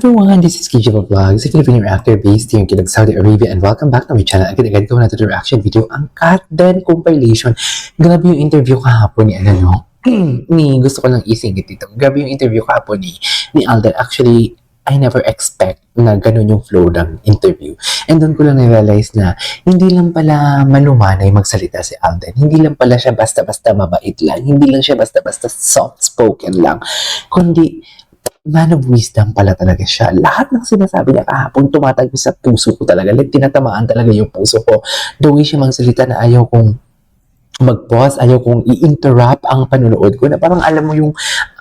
everyone, this is KJ Vlogs, a Filipino reactor based here in Saudi Arabia, and welcome back to my channel. Agad-agad ko na to the reaction video, ang Kat Den compilation. Grabe yung interview kahapon ni gusto ko lang isingit dito. Grabe yung interview kahapon ni Alden. Actually, I never expect na ganun yung flow ng interview. And doon ko lang na-realize na hindi lang pala malumanay magsalita si Alden. Hindi lang pala siya basta-basta mabait lang. Hindi lang siya basta-basta soft-spoken lang. Kundi man of wisdom pala talaga siya. Lahat ng sinasabi niya kahapon tumatagpo sa puso ko talaga. Like, tinatamaan talaga yung puso ko. The way siya magsalita na ayaw kong mag-pause, ayaw kong i-interrupt ang panunood ko, na parang alam mo yung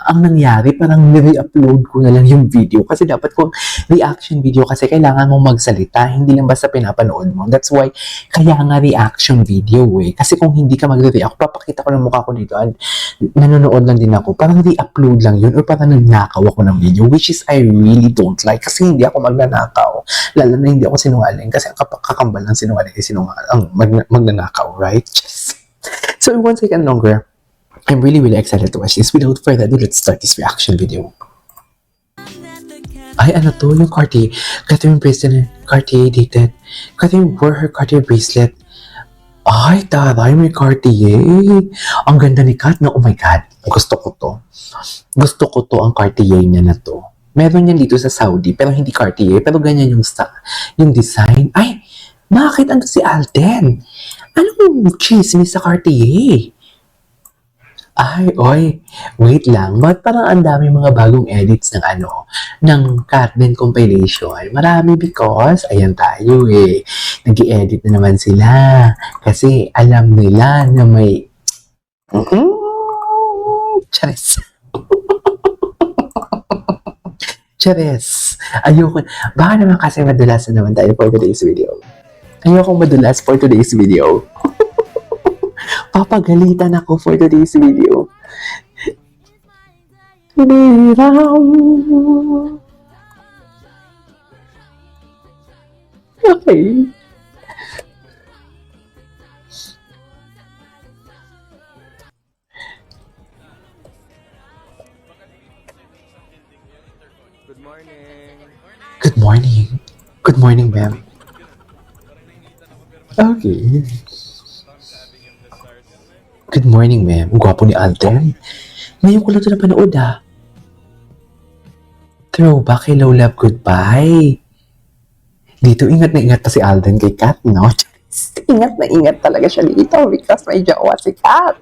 ang nangyari, parang nire-upload ko na lang yung video kasi dapat kung reaction video kasi kailangan mong magsalita, hindi lang basta pinapanood mo. That's why kaya nga reaction video kasi kung hindi ka magre-react, papakita ko ng mukha ko dito at nanonood lang din ako, parang re-upload lang yun or parang nagnakaw ako ng video, which is I really don't like kasi hindi ako magnanakaw, lalo na hindi ako sinungaling kasi ang kakambal ng sinungaling ay magnanakaw, right? So in 1 second longer, I'm really excited to watch this. Without further ado, let's start this reaction video. Ay, ano to? Yung Cartier. Catherine bracelet. Cartier dated. Catherine wore her Cartier bracelet. Ay, taray, may Cartier. Ang ganda ni Kat na, oh my God. Gusto ko to. Gusto ko to ang Cartier niya na to. Meron yan dito sa Saudi, pero hindi Cartier. Pero ganyan yung design. Ay, bakit ano si Alden? Anong chismis sa Cartier? Ay, oy, wait lang. Ba't parang ang dami mga bagong edits ng Kat Den compilation? Marami because, ayan tayo nag-i-edit na naman sila. Kasi alam nila na may charis. Charis. Ayoko. Baka naman kasi madulas na naman tayo for today's video. Ayokong madulas for today's video. Papagalitan ako for today's video. Okay. Good morning. Good morning. Good morning, ma'am. Okay. Good morning, ma'am. Ang gwapo ni Alden. Ngayon ko lang ito napanood, Throwback, hello, love, goodbye. Dito, ingat na ingat pa si Alden kay Kat, no? Ingat na ingat talaga siya dito because may jowa si Kat.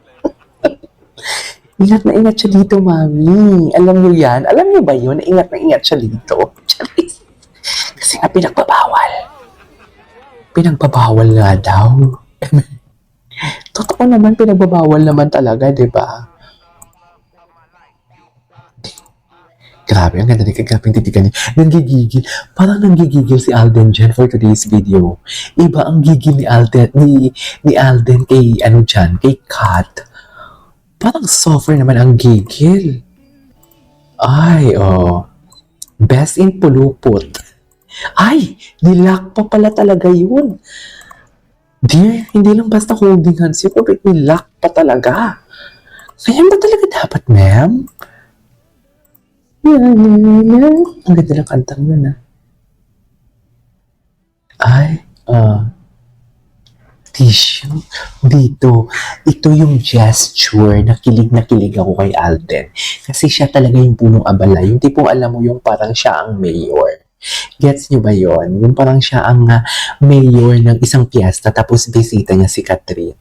Ingat na ingat siya dito, mami. Alam niyo yan? Alam niyo ba yun? Ingat na ingat siya dito. Kasi nga pinagbabawal. Pinagbabawal nga daw. Totoo naman, pinagbabawal naman talaga, di ba? Grabe, ang ganda ni Kagaping titigan niya. Nanggigigil. Parang nanggigigil si Alden dyan for today's video. Iba ang gigil ni Alden, ni Alden kay, kay Kat. Parang softer naman ang gigil. Ay, best in pulupot. Ay, nilak pa pala talaga yun. Dear, hindi lang basta holding hands yun, pero nilak pa talaga. Kaya ba talaga dapat, ma'am? Ang ganda ng kantang yun, Ay, tissue. Dito, ito yung gesture na kilig ako kay Alden. Kasi siya talaga yung punong abala. Yung tipong alam mo yung parang siya ang mayor. Gets nyo ba yon? Yung parang siya ang mayor ng isang piyesta tapos bisita niya si Catherine.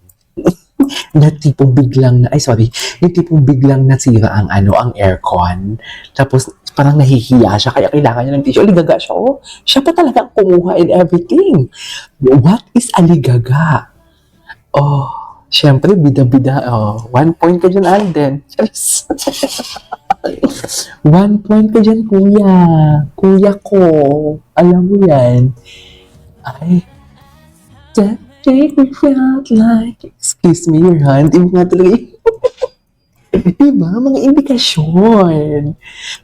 Na tipong biglang yung tipong biglang nasira ang aircon. Tapos parang nahihiya siya kaya kailangan niya ng tissue. Aligaga siya, siya pa talaga ang kumuha and everything. What is aligaga? Syempre, bida-bida. 1 point ka dyan, Alden. 1 point ka dyan, kuya. Kuya ko. Alam mo yan. Ay. That day we felt like, excuse me, your hand. Yung nga talaga diba? Mga indikasyon.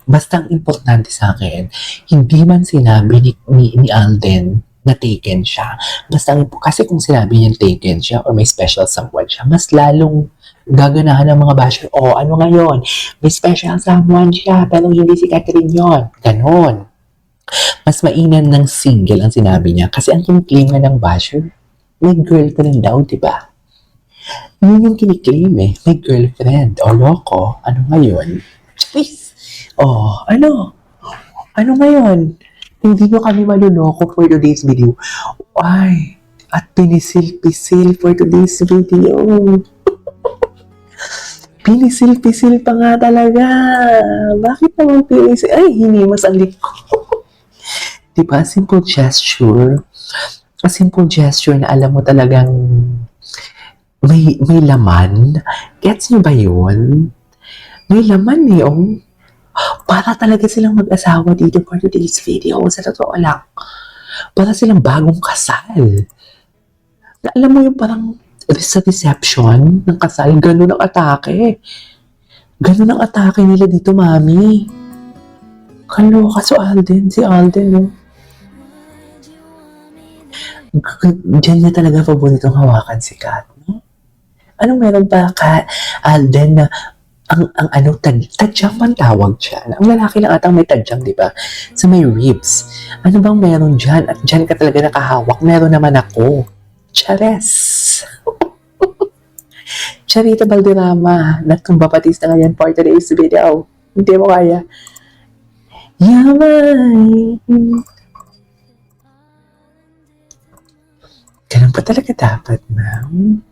Basta ang importante sa akin, hindi man sinabi ni Alden na taken siya. Basta kasi kung sinabi niya taken siya or may special someone siya, mas lalong gaganahan ng mga basher, ano ngayon? May special someone siya, pero hindi si Catherine yon. Ganon. Mas mainam ng single ang sinabi niya. Kasi ang kiniklaim nga ng basher, may girlfriend daw, di ba? Yun yung kiniklaim eh. May girlfriend. O loko. Ano ngayon? Please. Oh, ano? Ano ngayon? Hindi nyo kami maluloko for today's video. Ay, at pinisil-pisil for today's video. Pinisil-pisil pa nga talaga. Bakit naman pinisil? Ay, hinimas ang liko. Diba? Simple gesture. A simple gesture na alam mo talagang may laman. Gets nyo ba yun? May laman eh. Oh. Para talaga silang mag-asawa dito for today's video. Sa totoo lang. Para silang bagong kasal. Na alam mo yung parang sa reception ng kasal, ganun ang atake. Ganun ang atake nila dito, mami. Kaloka si Alden, no? Diyan niya talaga paboritong hawakan si Kat, no? Anong meron pa ka, Alden, na ang ano, tadyang man tawag dyan. Ang lalaki lang atang may tadyang, di ba? Sa may ribs. Ano bang meron dyan? At dyan ka talaga nakahawak. Meron naman ako. Chares. Charita Valderrama. Nagtumbapatis na ngayon for today's video. Hindi mo kaya. Yamay. Ganun pa talaga dapat, ma'am.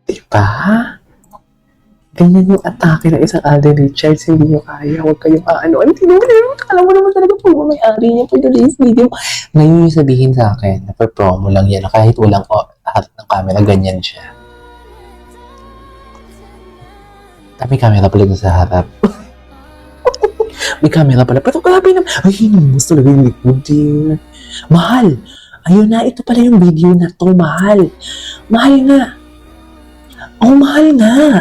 Diba? Ganyan yung atake ng isang Alden Richards, hindi nyo kaya, huwag kayong ano, alam mo naman talaga po may-ari niya for today's video. Ngayon yung sabihin sa akin, na promo lang yan, kahit walang harap ng camera, ganyan siya. May camera pala doon sa harap. May camera pala, pero grabe naman, ay, hinimus talaga yung likod, dear. Mahal! Ayun na, ito pala yung video na to, mahal. Mahal nga. Oh, mahal nga.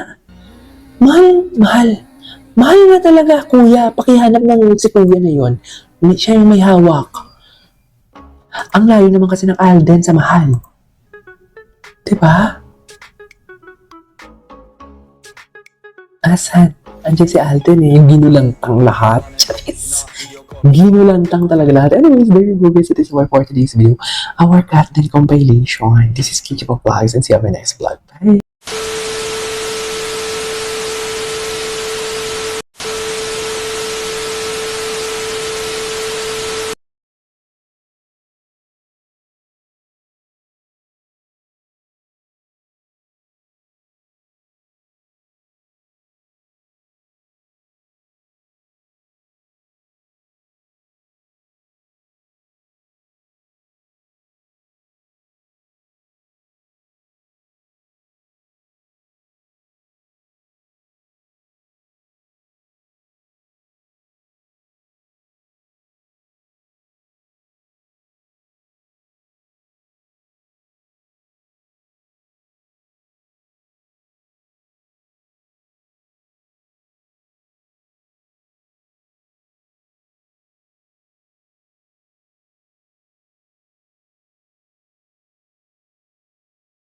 Mahal na talaga, kuya. Pakihanap ng si kuya na yon. Siya yung may hawak. Ang layo naman kasi ng Alden sa mahal. Diba? Asan? Andiyan si Alden eh. Ginulantang lahat. Charis. Ginulantang talaga lahat. Anyways, there you go guys. It is for today's video. Our Cat compilation. This is Kichi Vlogs and see you on my next vlog.